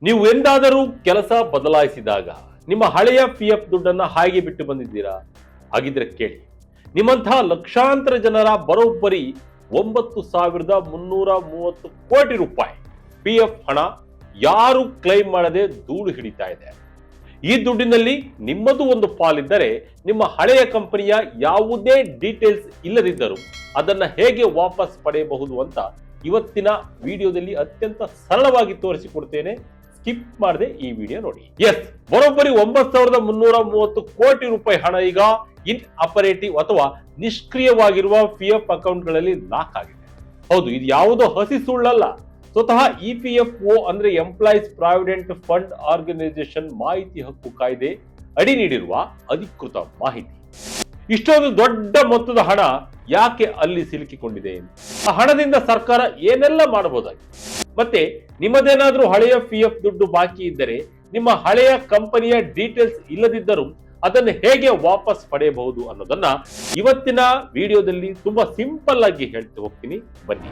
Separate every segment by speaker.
Speaker 1: ನೀವು ಎಂದಾದರೂ ಕೆಲಸ ಬದಲಾಯಿಸಿದಾಗ ನಿಮ್ಮ ಹಳೆಯ PF ದುಡ್ಡನ್ನ ಹಾಗೆ ಬಿಟ್ಟು ಬಂದಿದ್ದೀರಾ? ಹಾಗಿದ್ರೆ ಕೇಳಿ, ನಿಮ್ಮಂತಹ ಲಕ್ಷಾಂತರ ಜನರ ಬರೋಬ್ಬರಿ 9,330 ಕೋಟಿ ರೂಪಾಯಿ PF ಹಣ ಯಾರು ಕ್ಲೈಮ್ ಮಾಡದೆ ಧೂಳು ಹಿಡಿತಾ ಇದೆ. ಈ ದುಡ್ಡಿನಲ್ಲಿ ನಿಮ್ಮದು ಒಂದು ಪಾಲಿದ್ದರೆ ನಿಮ್ಮ ಹಳೆಯ ಕಂಪನಿಯ ಯಾವುದೇ ಡೀಟೇಲ್ಸ್ ಇಲ್ಲದಿದ್ದರೂ ಅದನ್ನ ಹೇಗೆ ವಾಪಸ್ ಪಡೆಯಬಹುದು ಅಂತ ಇವತ್ತಿನ ವಿಡಿಯೋದಲ್ಲಿ ಅತ್ಯಂತ ಸರಳವಾಗಿ ತೋರಿಸಿಕೊಡ್ತೇನೆ. ಸ್ಕಿಪ್ ಮಾಡದೆ ಈ ವಿಡಿಯೋ ನೋಡಿ. ಎಸ್, ಬರೋಬ್ಬರಿ 9,330 ಕೋಟಿ ರೂಪಾಯಿ ಹಣ ಈಗ ಇನ್ ಆಪರೇಟಿವ್ ಅಥವಾ ನಿಷ್ಕ್ರಿಯವಾಗಿರುವ PF ಅಕೌಂಟ್ಗಳಲ್ಲಿ ಲಾಕ್ ಆಗಿದೆ. ಹೌದು, ಇದು ಯಾವುದೋ ಹಸಿ ಸುಳ್ಳಲ್ಲ. ಸ್ವತಃ EPFO ಅಂದ್ರೆ ಎಂಪ್ಲಾಯೀಸ್ ಪ್ರಾವಿಡೆಂಟ್ ಫಂಡ್ ಆರ್ಗನೈಸೇಷನ್ ಮಾಹಿತಿ ಹಕ್ಕು ಕಾಯ್ದೆ ಅಡಿ ನೀಡಿರುವ ಅಧಿಕೃತ ಮಾಹಿತಿ. ಇಷ್ಟೊಂದು ದೊಡ್ಡ ಮೊತ್ತದ ಹಣ ಯಾಕೆ ಅಲ್ಲಿ ಸಿಲುಕಿಕೊಂಡಿದೆ? ಆ ಹಣದಿಂದ ಸರ್ಕಾರ ಏನೆಲ್ಲ ಮಾಡಬಹುದಾಗಿದೆ? ಮತ್ತೆ ನಿಮ್ಮದೇನಾದ್ರೂ ಹಳೆಯ PF ದುಡ್ಡು ಬಾಕಿ ಇದ್ದರೆ ನಿಮ್ಮ ಹಳೆಯ ಕಂಪನಿಯ ಡೀಟೇಲ್ಸ್ ಇಲ್ಲದಿದ್ದರೂ ಅದನ್ನು ಹೇಗೆ ವಾಪಸ್ ಪಡೆಯಬಹುದು ಅನ್ನೋದನ್ನ ಇವತ್ತಿನ ವಿಡಿಯೋದಲ್ಲಿ ತುಂಬಾ ಸಿಂಪಲ್ ಆಗಿ ಹೇಳ್ತಾ ಹೋಗ್ತೀನಿ, ಬನ್ನಿ.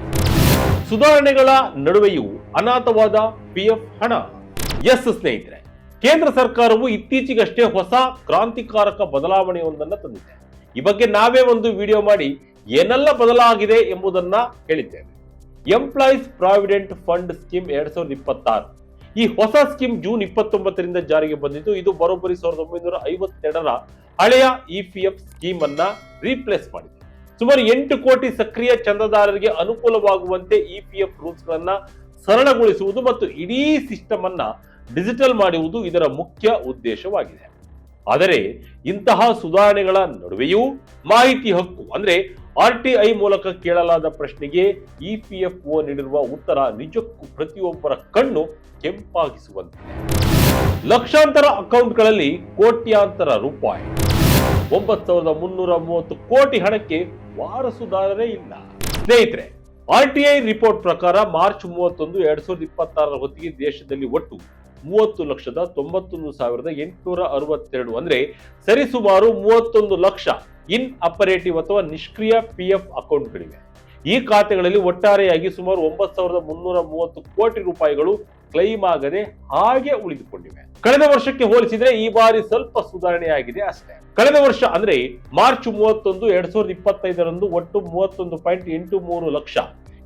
Speaker 1: ಸುಧಾರಣೆಗಳ ನಡುವೆಯೂ ಅನಾಥವಾದ PF ಹಣ. ಎಸ್ ಸ್ನೇಹಿತರೆ, ಕೇಂದ್ರ ಸರ್ಕಾರವು ಇತ್ತೀಚೆಗಷ್ಟೇ ಹೊಸ ಕ್ರಾಂತಿಕಾರಕ ಬದಲಾವಣೆಯೊಂದನ್ನ ತಂದಿದೆ. ಈ ಬಗ್ಗೆ ನಾವೇ ಒಂದು ವಿಡಿಯೋ ಮಾಡಿ ಏನೆಲ್ಲ ಬದಲಾಗಿದೆ ಎಂಬುದನ್ನ ಹೇಳಿದ್ದೇವೆ. Employees provident fund scheme 2026. ಈ ಹೊಸ ಸ್ಕೀಮ್ ಜೂನ್ 29ರಿಂದ ಜಾರಿಗೆ ಬಂದಿದ್ದು. ಇದು ಬರೋಬ್ಬರಿ 1952ರ ಹಳೆಯ EPF ಸ್ಕೀಮ್ ಅನ್ನ ರೀಪ್ಲೇಸ್ ಮಾಡಿದೆ. ಸುಮಾರು 8 ಕೋಟಿ ಸಕ್ರಿಯ ಚಂದಾದಾರರಿಗೆ ಅನುಕೂಲವಾಗುವಂತೆ EPF ರೂಲ್ಸ್ ಗಳನ್ನ ಸರಳಗೊಳಿಸುವುದು ಮತ್ತು ಇಡೀ ಸಿಸ್ಟಮ್ ಅನ್ನ ಡಿಜಿಟಲ್ ಮಾಡುವುದು ಇದರ ಮುಖ್ಯ ಉದ್ದೇಶವಾಗಿದೆ. ಆದರೆ ಇಂತಹ ಸುಧಾರಣೆಗಳ ನಡುವೆಯೂ ಮಾಹಿತಿ ಹಕ್ಕು ಅಂದ್ರೆ RTI ಮೂಲಕ ಕೇಳಲಾದ ಪ್ರಶ್ನೆಗೆ EPFO ನೀಡಿರುವ ಉತ್ತರ ನಿಜಕ್ಕೂ ಪ್ರತಿಯೊಬ್ಬರ ಕಣ್ಣು ಕೆಂಪಾಗಿಸುವಂತಿದೆ. ಲಕ್ಷಾಂತರ ಅಕೌಂಟ್ಗಳಲ್ಲಿ ಕೋಟ್ಯಾಂತರ ರೂಪಾಯಿ, 9,330 ಕೋಟಿ ಹಣಕ್ಕೆ ವಾರಸುದಾರರೇ ಇಲ್ಲ. ಸ್ನೇಹಿತರೆ, RTI ರಿಪೋರ್ಟ್ ಪ್ರಕಾರ ಮಾರ್ಚ್ 31, 2026 ಹೊತ್ತಿಗೆ ದೇಶದಲ್ಲಿ ಒಟ್ಟು 30,91,862 ಅಂದ್ರೆ ಸರಿಸುಮಾರು 31 ಲಕ್ಷ ಇನ್ ಆಪರೇಟಿವ್ ಅಥವಾ ನಿಷ್ಕ್ರಿಯ PF ಅಕೌಂಟ್ಗಳಿವೆ. ಈ ಖಾತೆಗಳಲ್ಲಿ ಒಟ್ಟಾರೆಯಾಗಿ ಸುಮಾರು 9,330 ಕೋಟಿ ರೂಪಾಯಿಗಳು ಕ್ಲೈಮ್ ಆಗದೆ ಹಾಗೆ ಉಳಿದುಕೊಂಡಿವೆ. ಕಳೆದ ವರ್ಷಕ್ಕೆ ಹೋಲಿಸಿದ್ರೆ ಈ ಬಾರಿ ಸ್ವಲ್ಪ ಸುಧಾರಣೆಯಾಗಿದೆ ಅಷ್ಟೇ. ಕಳೆದ ವರ್ಷ ಅಂದ್ರೆ ಮಾರ್ಚ್ 31, 2025ರಂದು ಒಟ್ಟು 31.83 ಲಕ್ಷ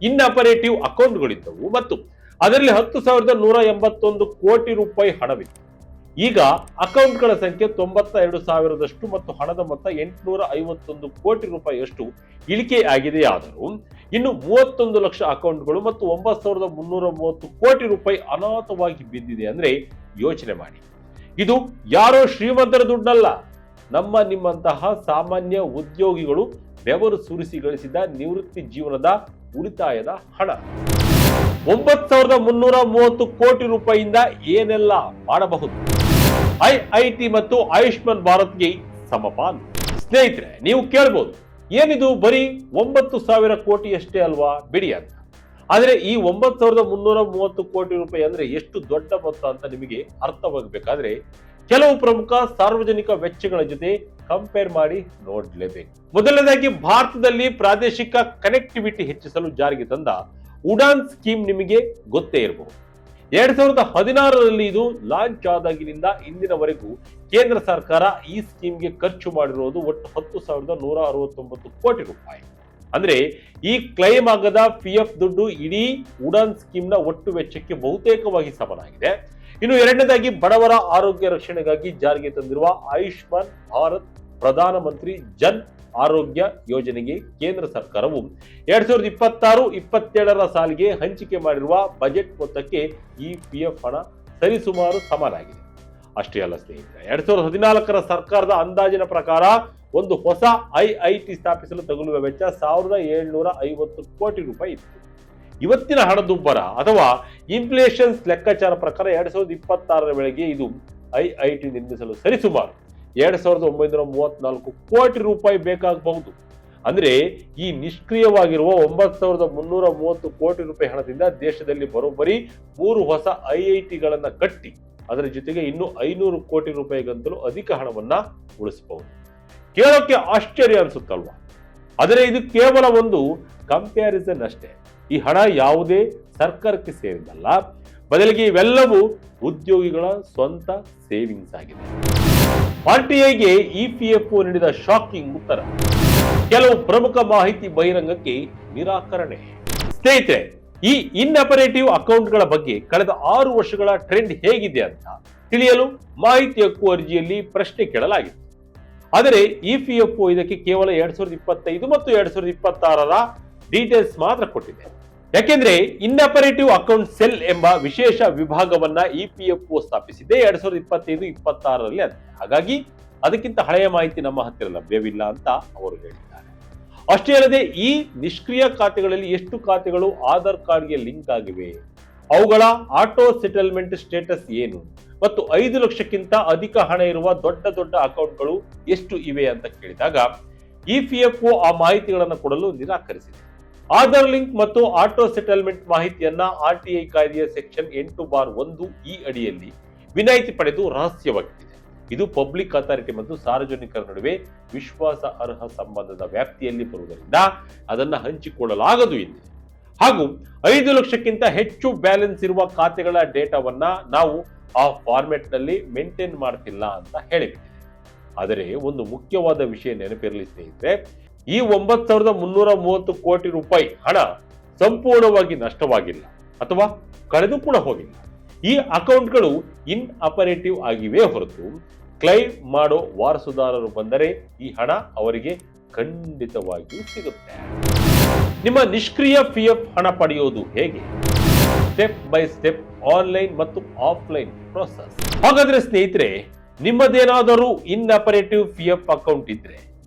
Speaker 1: ಇನ್ ಆಪರೇಟಿವ್ ಅಕೌಂಟ್ಗಳಿದ್ದವು ಮತ್ತು ಅದರಲ್ಲಿ 10,181 ಕೋಟಿ ರೂಪಾಯಿ ಹಣವಿತ್ತು. ಈಗ ಅಕೌಂಟ್ಗಳ ಸಂಖ್ಯೆ 92,000ದಷ್ಟು ಮತ್ತು ಹಣದ ಮೊತ್ತ 851 ಕೋಟಿ ರೂಪಾಯಿಯಷ್ಟು ಇಳಿಕೆ ಆಗಿದೆಯಾದರೂ ಇನ್ನು 31 ಲಕ್ಷ ಅಕೌಂಟ್ಗಳು ಮತ್ತು 9,330 ಕೋಟಿ ರೂಪಾಯಿ ಅನಾಥವಾಗಿ ಬಿದ್ದಿದೆ ಅಂದ್ರೆ ಯೋಚನೆ ಮಾಡಿ. ಇದು ಯಾರೋ ಶ್ರೀಮಂತರ ದುಡ್ಡಲ್ಲ, ನಿಮ್ಮಂತಹ ಸಾಮಾನ್ಯ ಉದ್ಯೋಗಿಗಳು ಬೆವರು ಸುರಿಸಿ ಗಳಿಸಿದ ನಿವೃತ್ತಿ ಜೀವನದ ಉಳಿತಾಯದ ಹಣ. 9,330 ಕೋಟಿ ರೂಪಾಯಿಯಿಂದ ಏನೆಲ್ಲ ಮಾಡಬಹುದು? IIT ಮತ್ತು ಆಯುಷ್ಮಾನ್ ಭಾರತ್ಗೆ ಸಮಪಾಲು. ಸ್ನೇಹಿತರೆ, ನೀವು ಕೇಳಬಹುದು, ಏನಿದು ಬರೀ 9,000 ಕೋಟಿ ಅಷ್ಟೇ ಅಲ್ವಾ ಬಿಡಿ ಅಂತ. ಆದರೆ ಈ 9,330 ಕೋಟಿ ರೂಪಾಯಿ ಅಂದ್ರೆ ಎಷ್ಟು ದೊಡ್ಡ ಮೊತ್ತ ಅಂತ ನಿಮಗೆ ಅರ್ಥವಾಗಬೇಕಾದ್ರೆ ಕೆಲವು ಪ್ರಮುಖ ಸಾರ್ವಜನಿಕ ವೆಚ್ಚಗಳ ಜೊತೆ ಕಂಪೇರ್ ಮಾಡಿ ನೋಡಲೇಬೇಕು. ಮೊದಲನೇದಾಗಿ, ಭಾರತದಲ್ಲಿ ಪ್ರಾದೇಶಿಕ ಕನೆಕ್ಟಿವಿಟಿ ಹೆಚ್ಚಿಸಲು ಜಾರಿಗೆ ತಂದ ಉಡಾನ್ ಸ್ಕೀಮ್ ನಿಮಗೆ ಗೊತ್ತೇ ಇರಬಹುದು. 2016ರಲ್ಲಿ ಇದು ಲಾಂಚ್ ಆದಾಗಿನಿಂದ ಇಂದಿನವರೆಗೂ ಕೇಂದ್ರ ಸರ್ಕಾರ ಈ ಸ್ಕೀಮ್ಗೆ ಖರ್ಚು ಮಾಡಿರುವುದು ಒಟ್ಟು 10,169 ಕೋಟಿ ರೂಪಾಯಿ. ಅಂದ್ರೆ ಈ ಕ್ಲೈಮ್ ಆಗದ PF ದುಡ್ಡು ಇಡೀ ಉಡಾನ್ ಸ್ಕೀಮ್ನ ಒಟ್ಟು ವೆಚ್ಚಕ್ಕೆ ಬಹುತೇಕವಾಗಿ ಸಮನಾಗಿದೆ. ಇನ್ನು ಎರಡನೇದಾಗಿ, ಬಡವರ ಆರೋಗ್ಯ ರಕ್ಷಣೆಗಾಗಿ ಜಾರಿಗೆ ತಂದಿರುವ ಆಯುಷ್ಮಾನ್ ಭಾರತ್ ಪ್ರಧಾನ ಮಂತ್ರಿ ಜನ್ ಆರೋಗ್ಯ ಯೋಜನೆಗೆ ಕೇಂದ್ರ ಸರ್ಕಾರವು 2026-27ರ ಸಾಲಿಗೆ ಹಂಚಿಕೆ ಮಾಡಿರುವ ಬಜೆಟ್ ಮೊತ್ತಕ್ಕೆ ಈ PF ಹಣ ಸರಿಸುಮಾರು ಸಮನಾಗಿದೆ. ಅಷ್ಟೇ ಅಲ್ಲ ಸ್ನೇಹಿತರೆ, 2014ರ ಸರ್ಕಾರದ ಅಂದಾಜಿನ ಪ್ರಕಾರ ಒಂದು ಹೊಸ IIT ಸ್ಥಾಪಿಸಲು ತಗುಲುವ ವೆಚ್ಚ 1,750 ಕೋಟಿ ರೂಪಾಯಿ ಇತ್ತು. ಇವತ್ತಿನ ಹಣದುಬ್ಬರ ಅಥವಾ ಇನ್ಫ್ಲೇಷನ್ಸ್ ಲೆಕ್ಕಾಚಾರ ಪ್ರಕಾರ 2026ರ ವೇಳೆಗೆ ಇದು IIT ನಿರ್ಮಿಸಲು ಸರಿಸುಮಾರು 2,934 ಕೋಟಿ ರೂಪಾಯಿ ಬೇಕಾಗಬಹುದು. ಅಂದ್ರೆ ಈ ನಿಷ್ಕ್ರಿಯವಾಗಿರುವ 9,330 ಕೋಟಿ ರೂಪಾಯಿ ಹಣದಿಂದ ದೇಶದಲ್ಲಿ ಬರೋಬ್ಬರಿ 3 ಹೊಸ IITಗಳನ್ನ ಕಟ್ಟಿ ಅದರ ಜೊತೆಗೆ ಇನ್ನು 500 ಕೋಟಿ ರೂಪಾಯಿಗಂತಲೂ ಅಧಿಕ ಹಣವನ್ನ ಉಳಿಸಬಹುದು. ಕೇಳೋಕೆ ಆಶ್ಚರ್ಯ ಅನ್ಸುತ್ತಲ್ವಾ? ಆದರೆ ಇದು ಕೇವಲ ಒಂದು ಕಂಪ್ಯಾರಿಸನ್ ಅಷ್ಟೇ. ಈ ಹಣ ಯಾವುದೇ ಸರ್ಕಾರಕ್ಕೆ ಸೇರಿದಲ್ಲ, ಬದಲಿಗೆ ಇವೆಲ್ಲವೂ ಉದ್ಯೋಗಿಗಳ ಸ್ವಂತ ಸೇವಿಂಗ್ಸ್ ಆಗಿದೆ. ಆರ್ಟಿಐಗೆ ಇಪಿಎಫ್ಒ ನೀಡಿದ ಶಾಕಿಂಗ್ ಉತ್ತರ. ಕೆಲವು ಪ್ರಮುಖ ಮಾಹಿತಿ ಬಹಿರಂಗಕ್ಕೆ ನಿರಾಕರಣೆ. ಸ್ನೇಹಿತರೆ, ಈ ಇನ್ಆಪರೇಟಿವ್ ಅಕೌಂಟ್ಗಳ ಬಗ್ಗೆ ಕಳೆದ 6 ವರ್ಷಗಳ ಟ್ರೆಂಡ್ ಹೇಗಿದೆ ಅಂತ ತಿಳಿಯಲು ಮಾಹಿತಿ ಹಕ್ಕು ಅರ್ಜಿಯಲ್ಲಿ ಪ್ರಶ್ನೆ ಕೇಳಲಾಗಿತ್ತು. ಆದರೆ ಇಪಿಎಫ್ಒ ಇದಕ್ಕೆ ಕೇವಲ 2025 ಮತ್ತು 2026ರ ಡೀಟೇಲ್ಸ್ ಮಾತ್ರ ಕೊಟ್ಟಿದೆ. ಯಾಕೆಂದ್ರೆ ಇನ್ಆಪರೇಟಿವ್ ಅಕೌಂಟ್ ಸೆಲ್ ಎಂಬ ವಿಶೇಷ ವಿಭಾಗವನ್ನ ಇಪಿಎಫ್ಒ ಸ್ಥಾಪಿಸಿದೆ 2025-26ರಲ್ಲಿ ಅಂತ. ಹಾಗಾಗಿ ಅದಕ್ಕಿಂತ ಹಳೆಯ ಮಾಹಿತಿ ನಮ್ಮ ಹತ್ತಿರ ಲಭ್ಯವಿಲ್ಲ ಅಂತ ಅವರು ಹೇಳಿದ್ದಾರೆ. ಅಷ್ಟೇ ಅಲ್ಲದೆ ಈ ನಿಷ್ಕ್ರಿಯ ಖಾತೆಗಳಲ್ಲಿ ಎಷ್ಟು ಖಾತೆಗಳು ಆಧಾರ್ ಕಾರ್ಡ್ಗೆ ಲಿಂಕ್ ಆಗಿವೆ, ಅವುಗಳ ಆಟೋ ಸೆಟಲ್ಮೆಂಟ್ ಸ್ಟೇಟಸ್ ಏನು ಮತ್ತು 5 ಲಕ್ಷಕ್ಕಿಂತ ಅಧಿಕ ಹಣ ಇರುವ ದೊಡ್ಡ ದೊಡ್ಡ ಅಕೌಂಟ್ಗಳು ಎಷ್ಟು ಇವೆ ಅಂತ ಕೇಳಿದಾಗ ಇಪಿಎಫ್ಒ ಆ ಮಾಹಿತಿಗಳನ್ನು ಕೊಡಲು ನಿರಾಕರಿಸಿದೆ. ಆಧಾರ್ ಲಿಂಕ್ ಮತ್ತು ಆಟೋ ಸೆಟಲ್ಮೆಂಟ್ ಮಾಹಿತಿಯನ್ನ ಆರ್ಟಿಐ ಕಾಯ್ದೆಯ ಸೆಕ್ಷನ್ 8(1) ಈ ಅಡಿಯಲ್ಲಿ ವಿನಾಯಿತಿ ಪಡೆದು ರಹಸ್ಯವಾಗಿದೆ. ಇದು ಪಬ್ಲಿಕ್ ಅಥಾರಿಟಿ ಮತ್ತು ಸಾರ್ವಜನಿಕರ ನಡುವೆ ವಿಶ್ವಾಸಾರ್ಹ ಸಂಬಂಧದ ವ್ಯಾಪ್ತಿಯಲ್ಲಿ ಬರುವುದರಿಂದ ಅದನ್ನು ಹಂಚಿಕೊಳ್ಳಲಾಗದು ಎಂದಿದೆ. ಹಾಗೂ 5 ಲಕ್ಷಕ್ಕಿಂತ ಹೆಚ್ಚು ಬ್ಯಾಲೆನ್ಸ್ ಇರುವ ಖಾತೆಗಳ ಡೇಟಾವನ್ನ ನಾವು ಆ ಫಾರ್ಮೆಟ್ ನಲ್ಲಿ ಮೇಂಟೈನ್ ಮಾಡ್ತಿಲ್ಲ ಅಂತ ಹೇಳಿಬಿಟ್ಟಿದೆ. ಆದರೆ ಒಂದು ಮುಖ್ಯವಾದ ವಿಷಯ ನೆನಪಿರಲಿ ಸ್ನೇಹಿತರೆ, ಈ 9,330 ಕೋಟಿ ರೂಪಾಯಿ ಹಣ ಸಂಪೂರ್ಣವಾಗಿ ನಷ್ಟವಾಗಿಲ್ಲ ಅಥವಾ ಕಳೆದು ಕೂಡ ಹೋಗಿಲ್ಲ. ಈ ಅಕೌಂಟ್ಗಳು ಇನ್ ಆಪರೇಟಿವ್ ಆಗಿವೆ ಹೊರತು ಕ್ಲೈಮ್ ಮಾಡೋ ವಾರಸುದಾರರು ಬಂದರೆ ಈ ಹಣ ಅವರಿಗೆ ಖಂಡಿತವಾಗಿಯೂ ಸಿಗುತ್ತೆ. ನಿಮ್ಮ ನಿಷ್ಕ್ರಿಯ ಪಿಎಫ್ ಹಣ ಪಡೆಯೋದು ಹೇಗೆ? ಸ್ಟೆಪ್ ಬೈ ಸ್ಟೆಪ್ ಆನ್ಲೈನ್ ಮತ್ತು ಆಫ್ಲೈನ್ ಪ್ರೋಸೆಸ್. ಹಾಗಾದ್ರೆ ಸ್ನೇಹಿತರೆ, ನಿಮ್ಮದೇನಾದರೂ ಇನ್ ಆಪರೇಟಿವ್ ಪಿಎಫ್ ಅಕೌಂಟ್ ಇದ್ರೆ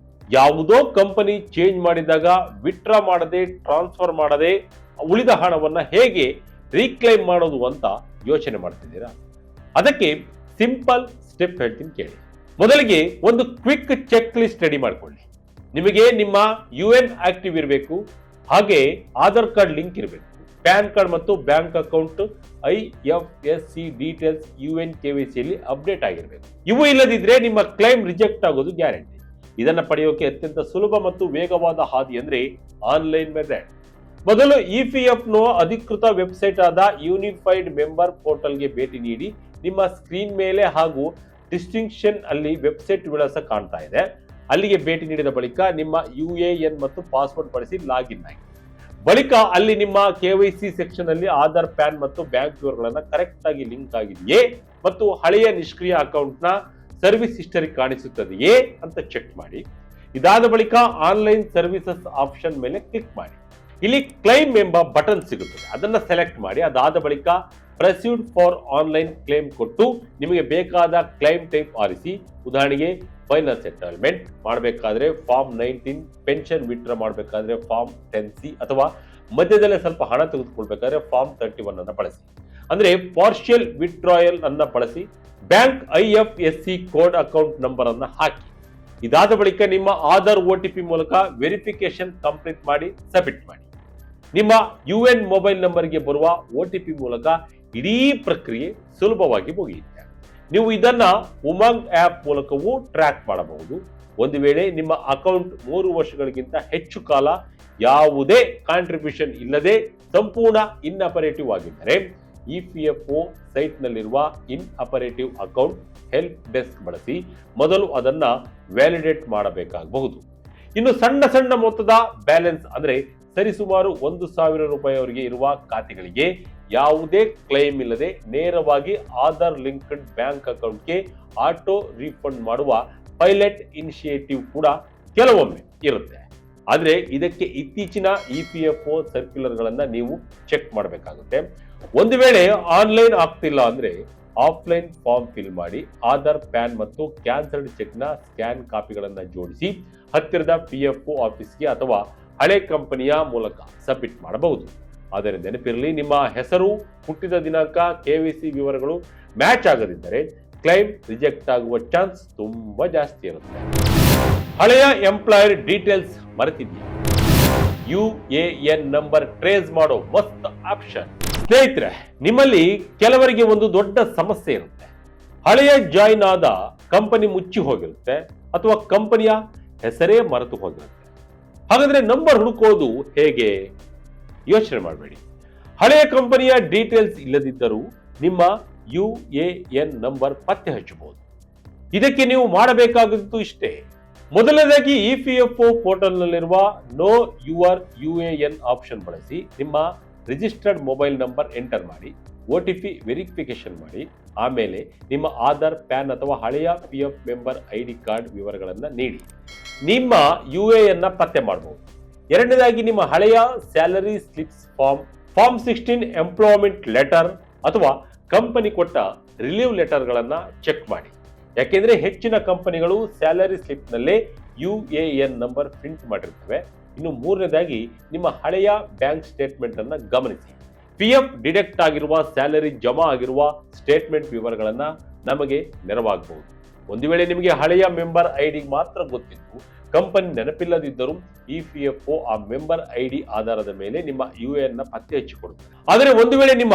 Speaker 1: ಯಾವುದೋ ಕಂಪನಿ ಚೇಂಜ್ ಮಾಡಿದಾಗ ವಿತ್ಡ್ರಾ ಮಾಡದೆ, ಟ್ರಾನ್ಸ್ಫರ್ ಮಾಡದೆ ಉಳಿದ ಹಣವನ್ನ ಹೇಗೆ ರೀಕ್ಲೈಮ್ ಮಾಡೋದು ಅಂತ ಯೋಚನೆ ಮಾಡ್ತಿದ್ದೀರಾ? ಅದಕ್ಕೆ ಸಿಂಪಲ್ ಸ್ಟೆಪ್ ಹೇಳ್ತೀನಿ ಕೇಳಿ. ಮೊದಲಿಗೆ ಒಂದು ಕ್ವಿಕ್ ಚೆಕ್ ಲಿಸ್ಟ್ ರೆಡಿ ಮಾಡ್ಕೊಳ್ಳಿ. ನಿಮಗೆ ನಿಮ್ಮ UN ಆಕ್ಟಿವ್ ಇರಬೇಕು, ಹಾಗೆ ಆಧಾರ್ ಕಾರ್ಡ್ ಲಿಂಕ್ ಇರಬೇಕು, ಪ್ಯಾನ್ ಕಾರ್ಡ್ ಮತ್ತು bank account IFSC details UN KYC ಯಲ್ಲಿ ಅಪ್ಡೇಟ್ ಆಗಿರಬೇಕು. ಇವು ಇಲ್ಲದಿದ್ರೆ ನಿಮ್ಮ ಕ್ಲೈಮ್ ರಿಜೆಕ್ಟ್ ಆಗೋದು ಗ್ಯಾರಂಟಿ. ಇದನ್ನ ಪಡೆಯೋಕೆ ಅತ್ಯಂತ ಸುಲಭ ಮತ್ತು ವೇಗವಾದ ಹಾದಿ ಅಂದ್ರೆ ಆನ್ಲೈನ್ ಮೆಥಡ್. ಮೊದಲು ಇಪಿಎಫ್ಒ ಅಧಿಕೃತ ವೆಬ್ಸೈಟ್ ಆದ ಯೂನಿಫೈಡ್ ಮೆಂಬರ್ ಪೋರ್ಟಲ್ಗೆ ಭೇಟಿ ನೀಡಿ. ನಿಮ್ಮ ಸ್ಕ್ರೀನ್ ಮೇಲೆ ಹಾಗೂ ಡಿಸ್ಟಿಂಕ್ಷನ್ ಅಲ್ಲಿ ವೆಬ್ಸೈಟ್ ವಿಳಾಸ ಕಾಣ್ತಾ ಇದೆ. ಅಲ್ಲಿಗೆ ಭೇಟಿ ನೀಡಿದ ಬಳಿಕ ನಿಮ್ಮ UAN ಮತ್ತು ಪಾಸ್ವರ್ಡ್ ಬಳಸಿ ಲಾಗಿನ್ ಆಗಿ. ಬಳಿಕ ಅಲ್ಲಿ ನಿಮ್ಮ KYC ಸೆಕ್ಷನ್ ಅಲ್ಲಿ ಆಧಾರ್, ಪ್ಯಾನ್ ಮತ್ತು ಬ್ಯಾಂಕ್ ವಿವರಗಳನ್ನ ಕರೆಕ್ಟ್ ಆಗಿ ಲಿಂಕ್ ಆಗಿದೆಯೇ ಮತ್ತು ಹಳೆಯ ನಿಷ್ಕ್ರಿಯ ಅಕೌಂಟ್ ನ ಸರ್ವಿಸ್ ಹಿಸ್ಟರಿ ಕಾಣಿಸುತ್ತದೆಯೇ ಅಂತ ಚೆಕ್ ಮಾಡಿ. ಇದಾದ ಬಳಿಕ ಆನ್ಲೈನ್ ಸರ್ವಿಸಸ್ ಆಪ್ಷನ್ ಮೇಲೆ ಕ್ಲಿಕ್ ಮಾಡಿ. ಇಲ್ಲಿ ಕ್ಲೈಮ್ ಎಂಬ ಬಟನ್ ಸಿಗುತ್ತದೆ, ಅದನ್ನ ಸೆಲೆಕ್ಟ್ ಮಾಡಿ. ಅದಾದ ಬಳಿಕ ಪ್ರೊಸೀಡ್ ಫಾರ್ ಆನ್ಲೈನ್ ಕ್ಲೈಮ್ ಕೊಟ್ಟು ನಿಮಗೆ ಬೇಕಾದ ಕ್ಲೈಮ್ ಟೈಪ್ ಆರಿಸಿ. ಉದಾಹರಣೆಗೆ ಫೈನಲ್ ಸೆಟಲ್ಮೆಂಟ್ ಮಾಡಬೇಕಾದ್ರೆ ಫಾರ್ಮ್ 19, ಪೆನ್ಷನ್ ವಿತ್ಡ್ರಾ ಮಾಡಬೇಕಾದ್ರೆ ಫಾರ್ಮ್ 10C ಅಥವಾ ಮಧ್ಯದಲ್ಲೇ ಸ್ವಲ್ಪ ಹಣ ತೆಗೆದುಕೊಳ್ಬೇಕಾದ್ರೆ ಫಾರ್ಮ್ 31 ಅನ್ನ ಬಳಸಿ. ಅಂದ್ರೆ ಪಾರ್ಷಿಯಲ್ ವಿತ್ಡ್ರಾಯಲ್ ಅನ್ನ ಬಳಸಿ. Bank IFSC code account number ಅನ್ನ ಹಾಕಿ. ಇದಾದ ಬಳಿಕ ನಿಮ್ಮ ಆಧಾರ್ OTP ಮೂಲಕ ವೆರಿಫಿಕೇಶನ್ ಕಂಪ್ಲೀಟ್ ಮಾಡಿ ಸಬ್ಮಿಟ್ ಮಾಡಿ. ನಿಮ್ಮ UN ಮೊಬೈಲ್ ನಂಬರ್ಗೆ ಬರುವ OTP ಮೂಲಕ ಇಡೀ ಪ್ರಕ್ರಿಯೆ ಸುಲಭವಾಗಿ ಮುಗಿಯುತ್ತೆ. ನೀವು ಇದನ್ನ ಉಮಂಗ್ ಆಪ್ ಮೂಲಕವೂ ಟ್ರ್ಯಾಕ್ ಮಾಡಬಹುದು. ಒಂದು ವೇಳೆ ನಿಮ್ಮ ಅಕೌಂಟ್ 3 ವರ್ಷಗಳಿಗಿಂತ ಹೆಚ್ಚು ಕಾಲ ಯಾವುದೇ ಕಾಂಟ್ರಿಬ್ಯೂಷನ್ ಇಲ್ಲದೆ ಸಂಪೂರ್ಣ ಇನ್ ಆಪರೇಟಿವ್ ಆಗಿದ್ದರೆ ಇಪಿಎಫ್ಒ ಸೈಟ್ ನಲ್ಲಿರುವ ಇನ್ ಆಪರೇಟಿವ್ ಅಕೌಂಟ್ ಹೆಲ್ಪ್ ಡೆಸ್ಕ್ ಬಳಸಿ ಮೊದಲು ಅದನ್ನ ವ್ಯಾಲಿಡೇಟ್ ಮಾಡಬೇಕಾಗಬಹುದು. ಇನ್ನು ಸಣ್ಣ ಸಣ್ಣ ಮೊತ್ತದ ಬ್ಯಾಲೆನ್ಸ್ ಅಂದ್ರೆ ಸರಿಸುಮಾರು 1,000 ರೂಪಾಯಿವರೆಗೆ ಇರುವ ಖಾತೆಗಳಿಗೆ ಯಾವುದೇ ಕ್ಲೈಮ್ ಇಲ್ಲದೆ ನೇರವಾಗಿ ಆಧಾರ್ ಲಿಂಕ್ಡ್ ಬ್ಯಾಂಕ್ ಅಕೌಂಟ್ಗೆ ಆಟೋ ರೀಫಂಡ್ ಮಾಡುವ ಪೈಲಟ್ ಇನಿಷಿಯೇಟಿವ್ ಕೂಡ ಕೆಲವೊಮ್ಮೆ ಇರುತ್ತೆ. ಆದ್ರೆ ಇದಕ್ಕೆ ಇತ್ತೀಚಿನ ಇಪಿಎಫ್ಒ ಸರ್ಕ್ಯುಲರ್ಗಳನ್ನ ನೀವು ಚೆಕ್ ಮಾಡಬೇಕಾಗುತ್ತೆ. ಒಂದು ವೇಳೆ ಆನ್ಲೈನ್ ಆಗ್ತಿಲ್ಲ ಅಂದ್ರೆ ಆಫ್ಲೈನ್ ಫಾರ್ಮ್ ಫಿಲ್ ಮಾಡಿ ಆಧಾರ್, ಪ್ಯಾನ್ ಮತ್ತು ಕ್ಯಾನ್ಸಲ್ಡ್ ಚೆಕ್ ನ ಸ್ಕ್ಯಾನ್ ಕಾಪಿಗಳನ್ನ ಜೋಡಿಸಿ ಹತ್ತಿರದ PFO ಆಫೀಸ್ಗೆ ಅಥವಾ ಹಳೆ ಕಂಪನಿಯ ಮೂಲಕ ಸಬ್ಮಿಟ್ ಮಾಡಬಹುದು. ಆದರೆ ನೆನಪಿರಲಿ, ನಿಮ್ಮ ಹೆಸರು, ಹುಟ್ಟಿದ ದಿನಾಂಕ, KYC ವಿವರಗಳು ಮ್ಯಾಚ್ ಆಗದಿದ್ದರೆ ಕ್ಲೈಮ್ ರಿಜೆಕ್ಟ್ ಆಗುವ ಚಾನ್ಸ್ ತುಂಬಾ ಜಾಸ್ತಿ ಇರುತ್ತೆ. ಹಳೆಯ ಎಂಪ್ಲಾಯರ್ ಡೀಟೇಲ್ಸ್ ಮರೆತಿದ್ಯಾ? UAN ನಂಬರ್ ಟ್ರೇಸ್ ಮಾಡೋ ಮಸ್ತ್ ಆಪ್ಷನ್. ಸ್ನೇಹಿತರೆ, ನಿಮ್ಮಲ್ಲಿ ಕೆಲವರಿಗೆ ಒಂದು ದೊಡ್ಡ ಸಮಸ್ಯೆ ಇರುತ್ತೆ. ಹಳೆಯ ಜಾಯಿನ್ ಆದ ಕಂಪನಿ ಮುಚ್ಚಿ ಹೋಗಿರುತ್ತೆ ಅಥವಾ ಕಂಪನಿಯ ಹೆಸರೇ ಮರೆತು ಹೋಗಿರುತ್ತೆ. ಹಾಗಾದ್ರೆ ನಂಬರ್ ಹುಡುಕೋದು ಹೇಗೆ? ಯೋಚನೆ ಮಾಡಬೇಡಿ. ಹಳೆಯ ಕಂಪನಿಯ ಡೀಟೇಲ್ಸ್ ಇಲ್ಲದಿದ್ದರೂ ನಿಮ್ಮ UAN ನಂಬರ್ ಪತ್ತೆ ಹಚ್ಚಬಹುದು. ಇದಕ್ಕೆ ನೀವು ಮಾಡಬೇಕಾಗಿದ್ದು ಇಷ್ಟೇ. ಮೊದಲನೇದಾಗಿ EPFO ಪೋರ್ಟಲ್ನಲ್ಲಿರುವ ನೋ ಯುವರ್ UAN ಆಪ್ಷನ್ ಬಳಸಿ ನಿಮ್ಮ ರಿಜಿಸ್ಟರ್ಡ್ ಮೊಬೈಲ್ ನಂಬರ್ ಎಂಟರ್ ಮಾಡಿ, OTP ವೆರಿಫಿಕೇಶನ್ ಮಾಡಿ, ಆಮೇಲೆ ನಿಮ್ಮ ಆಧಾರ್, ಪ್ಯಾನ್ ಅಥವಾ ಹಳೆಯ PF ಮೆಂಬರ್ ID ಕಾರ್ಡ್ ವಿವರಗಳನ್ನು ನೀಡಿ ನಿಮ್ಮ UAN ಪತ್ತೆ ಮಾಡಬಹುದು. ಎರಡನೇದಾಗಿ ನಿಮ್ಮ ಹಳೆಯ salary slips form 16 employment letter ಅಥವಾ ಕಂಪನಿ ಕೊಟ್ಟ ರಿಲೀವ್ ಲೆಟರ್ಗಳನ್ನು ಚೆಕ್ ಮಾಡಿ. ಯಾಕೆಂದ್ರೆ ಹೆಚ್ಚಿನ ಕಂಪನಿಗಳು ಸ್ಯಾಲರಿ ಸ್ಲಿಪ್ ನಲ್ಲೇ UAN ನಂಬರ್ ಪ್ರಿಂಟ್ ಮಾಡಿರ್ತವೆ. ಇನ್ನು ಮೂರನೇದಾಗಿ ನಿಮ್ಮ ಹಳೆಯ ಬ್ಯಾಂಕ್ ಸ್ಟೇಟ್ಮೆಂಟ್ ಅನ್ನ ಗಮನಿಸಿ. PF ಡಿಡಕ್ಟ್ ಆಗಿರುವ, ಸ್ಯಾಲರಿ ಜಮಾ ಆಗಿರುವ ಸ್ಟೇಟ್ಮೆಂಟ್ ವಿವರಗಳನ್ನ ನಮಗೆ ನೆರವಾಗಬಹುದು. ಒಂದು ವೇಳೆ ನಿಮಗೆ ಹಳೆಯ ಮೆಂಬರ್ ID ಮಾತ್ರ ಗೊತ್ತಿದ್ದು ಕಂಪನಿ ನೆನಪಿಲ್ಲದಿದ್ದರೂ EPFO ಆ ಮೆಂಬರ್ ID ಆಧಾರದ ಮೇಲೆ ನಿಮ್ಮ UAN ನ ಪತ್ತೆ ಹಚ್ಚಿಕೊಡುತ್ತದೆ. ಆದರೆ ಒಂದು ವೇಳೆ ನಿಮ್ಮ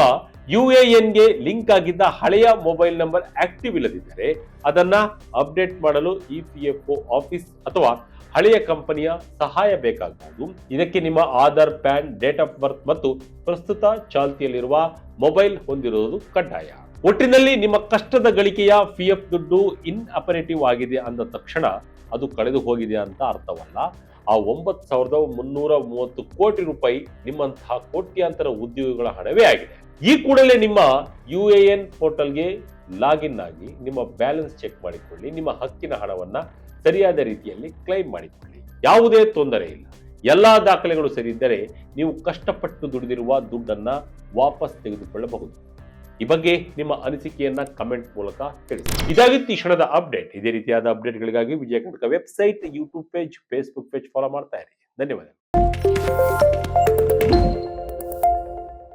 Speaker 1: UAN ಗೆ ಲಿಂಕ್ ಆಗಿದ್ದ ಹಳೆಯ ಮೊಬೈಲ್ ನಂಬರ್ ಆಕ್ಟಿವ್ ಇಲ್ಲದಿದ್ದರೆ ಅದನ್ನ ಅಪ್ಡೇಟ್ ಮಾಡಲು EPFO ಆಫೀಸ್ ಅಥವಾ ಹಳೆಯ ಕಂಪನಿಯ ಸಹಾಯ ಬೇಕಾಗಬಹುದು. ಇದಕ್ಕೆ ನಿಮ್ಮ Aadhaar, PAN, date of birth ಮತ್ತು ಪ್ರಸ್ತುತ ಚಾಲ್ತಿಯಲ್ಲಿರುವ ಮೊಬೈಲ್ ಹೊಂದಿರುವುದು ಕಡ್ಡಾಯ. ಒಟ್ಟಿನಲ್ಲಿ ನಿಮ್ಮ ಕಷ್ಟದ ಗಳಿಕೆಯ PF ದುಡ್ಡು ಇನ್ಆಪರೇಟಿವ್ ಆಗಿದೆ ಅಂದ ತಕ್ಷಣ ಅದು ಕಳೆದು ಹೋಗಿದೆ ಅಂತ ಅರ್ಥವಲ್ಲ. ಆ 9,330 ಕೋಟಿ ರೂಪಾಯಿ ನಿಮ್ಮಂತಹ ಕೋಟ್ಯಾಂತರ ಉದ್ಯೋಗಿಗಳ ಹಣವೇ ಆಗಿದೆ. ಈ ಕೂಡಲೇ ನಿಮ್ಮ UAN ಪೋರ್ಟಲ್ಗೆ ಲಾಗಿನ್ ಆಗಿ ನಿಮ್ಮ ಬ್ಯಾಲೆನ್ಸ್ ಚೆಕ್ ಮಾಡಿಕೊಳ್ಳಿ. ನಿಮ್ಮ ಹಕ್ಕಿನ ಹಣವನ್ನ ಸರಿಯಾದ ರೀತಿಯಲ್ಲಿ ಕ್ಲೈಮ್ ಮಾಡಿಕೊಳ್ಳಿ. ಯಾವುದೇ ತೊಂದರೆ ಇಲ್ಲ. ಎಲ್ಲಾ ದಾಖಲೆಗಳು ಸರಿ ಇದ್ದರೆ ನೀವು ಕಷ್ಟಪಟ್ಟು ದುಡಿದಿರುವ ದುಡ್ಡನ್ನ ವಾಪಸ್ ತೆಗೆದುಕೊಳ್ಳಬಹುದು. ಈ ಬಗ್ಗೆ ನಿಮ್ಮ ಅನಿಸಿಕೆಯನ್ನ ಕಮೆಂಟ್ ಮೂಲಕ ತಿಳಿಸಿ. ಇದಾಗಿತ್ತು ಈ ಕ್ಷಣದ ಅಪ್ಡೇಟ್. ಇದೇ ರೀತಿಯಾದ ಅಪ್ಡೇಟ್ಗಳಿಗಾಗಿ Vijaya Karnataka website, YouTube page, Facebook page follow ಮಾಡ್ತಾ ಇರಿ. ಧನ್ಯವಾದ.